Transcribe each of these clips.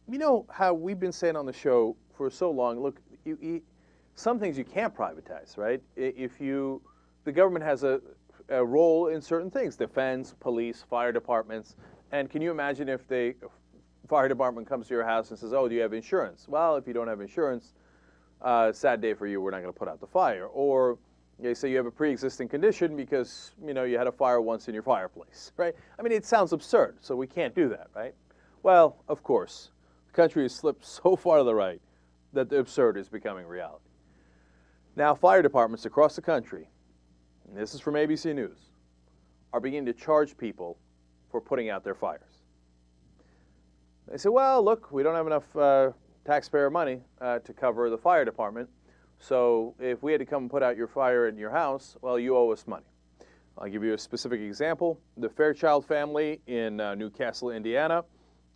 You know how we've been saying on the show for so long, look, some things you can't privatize, right? The government has a role in certain things, defense, police, fire departments, and can you imagine if the fire department comes to your house and says, oh, do you have insurance? Well, if you don't have insurance, sad day for you, we're not going to put out the fire. Or they say you have a pre-existing condition because, you had a fire once in your fireplace, right? I mean, it sounds absurd, so we can't do that, right? Well, of course, the country has slipped so far to the right that the absurd is becoming reality. Now, fire departments across the country, and this is from ABC News, are beginning to charge people for putting out their fires. They say, well, look, we don't have enough taxpayer money to cover the fire department, so if we had to come and put out your fire in your house, well, you owe us money. I'll give you a specific example. The Fairchild family in Newcastle, Indiana,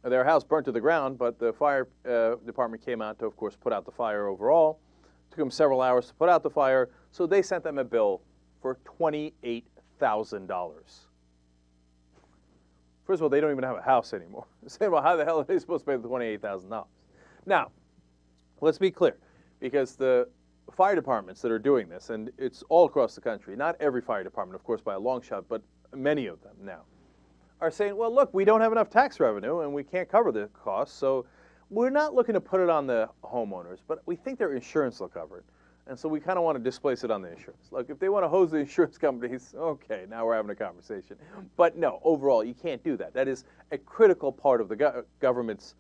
their house burnt to the ground, but the fire department came out to, of course, put out the fire overall. It took them several hours to put out the fire, so they sent them a bill for $28,000. First of all, they don't even have a house anymore. Say, well, how the hell are they supposed to pay the $28,000? Now, let's be clear, because the fire departments that are doing this, and it's all across the country, not every fire department, of course, by a long shot, but many of them now, are saying, well, look, we don't have enough tax revenue and we can't cover the costs, so we're not looking to put it on the homeowners, but we think their insurance will cover it. And so we kind of want to displace it on the insurance. Look, if they want to hose the insurance companies, okay, now we're having a conversation. But no, overall, you can't do that. That is a critical part of the government's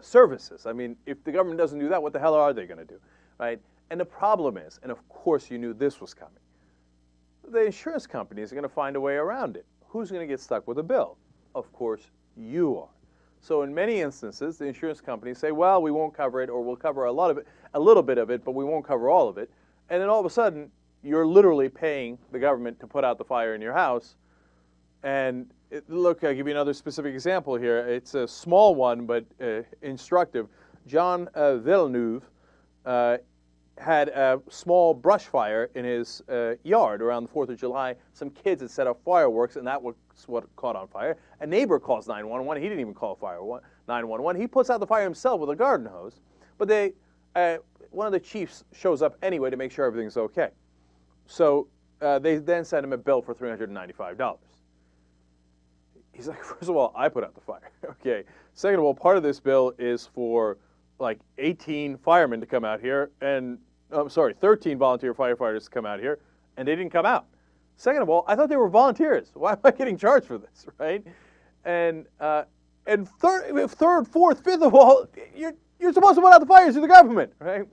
services. I mean, if the government doesn't do that, what the hell are they going to do, right? And the problem is, and of course you knew this was coming, the insurance companies are going to find a way around it. Who's going to get stuck with a bill? Of course, you are. So in many instances, the insurance companies say, well, we won't cover it, or we'll cover a little bit of it, but we won't cover all of it. And then all of a sudden, you're literally paying the government to put out the fire in your house. And look, I'll give you another specific example here. It's a small one, but instructive. John Villeneuve had a small brush fire in his yard around the 4th of July. Some kids had set up fireworks, and that was what caught on fire. A neighbor calls 911. He didn't even call 911. He puts out the fire himself with a garden hose. But one of the chiefs shows up anyway to make sure everything's okay. So they then sent him a bill for $395. He's like, first of all, I put out the fire. Okay. Second of all, part of this bill is for like 18 firemen to come out here, and 13 volunteer firefighters to come out here, and they didn't come out. Second of all, I thought they were volunteers. Why am I getting charged for this, right? And third, fourth, fifth of all, you're supposed to put out the fires to the government, right?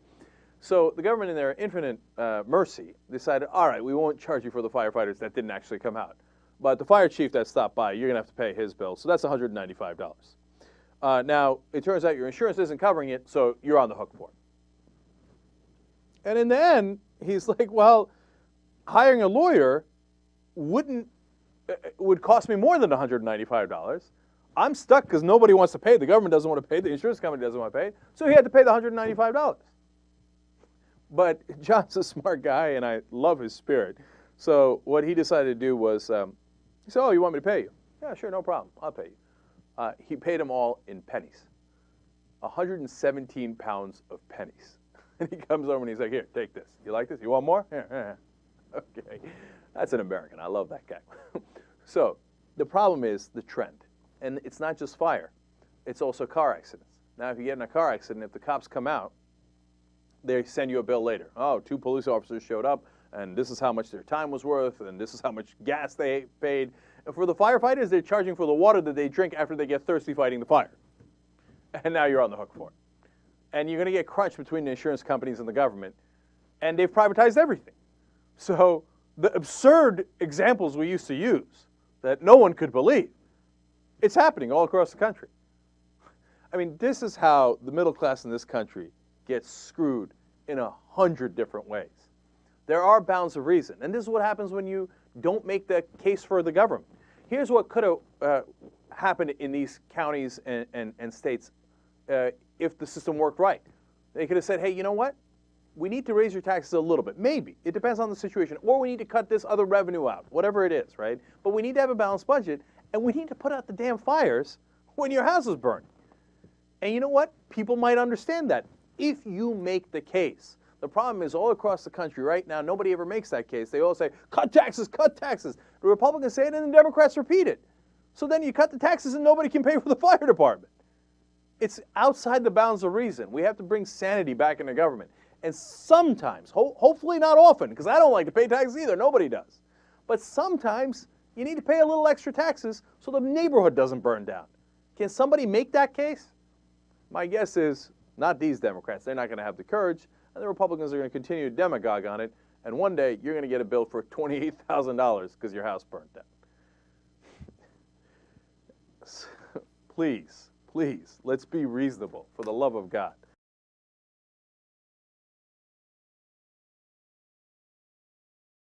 So the government, in their infinite mercy, decided, all right, we won't charge you for the firefighters that didn't actually come out. But the fire chief that stopped by, you're going to have to pay his bill. So that's $195. Now, it turns out your insurance isn't covering it, so you're on the hook for it. And in the end, he's like, well, hiring a lawyer would cost me more than $195. I'm stuck because nobody wants to pay. The government doesn't want to pay. The insurance company doesn't want to pay. So he had to pay the $195. But John's a smart guy, and I love his spirit. So what he decided to do was, he said, oh, you want me to pay you? Yeah, sure, no problem. I'll pay you. He paid them all in pennies, 117 pounds of pennies. And he comes over and he's like, here, take this. You like this? You want more? Here. Okay. That's an American. I love that guy. So the problem is the trend. And it's not just fire. It's also car accidents. Now, if you get in a car accident, if the cops come out, they send you a bill later. Oh, 2 police officers showed up, and this is how much their time was worth, and this is how much gas they paid. And for the firefighters, they're charging for the water that they drink after they get thirsty fighting the fire. And now you're on the hook for it. And you're going to get crunched between the insurance companies and the government, and they've privatized everything. So the absurd examples we used to use that no one could believe, it's happening all across the country. I mean, this is how the middle class in this country gets screwed in 100 different ways. There are bounds of reason, and this is what happens when you don't make the case for the government. Here's what could have happened in these counties and states if the system worked right. They could have said, hey, you know what? We need to raise your taxes a little bit. Maybe. It depends on the situation. Or we need to cut this other revenue out, whatever it is, right? But we need to have a balanced budget, and we need to put out the damn fires when your house is burning. And you know what? People might understand that if you make the case. The problem is all across the country right now, nobody ever makes that case. They all say, cut taxes, cut taxes. The Republicans say it and the Democrats repeat it. So then you cut the taxes and nobody can pay for the fire department. It's outside the bounds of reason. We have to bring sanity back into government. And sometimes, hopefully not often, because I don't like to pay taxes either, nobody does. But sometimes you need to pay a little extra taxes so the neighborhood doesn't burn down. Can somebody make that case? My guess is not these Democrats. They're not going to have the courage, and the Republicans are going to continue to demagogue on it, and one day you're going to get a bill for $28,000 because your house burned down. Please, please, let's be reasonable, for the love of God.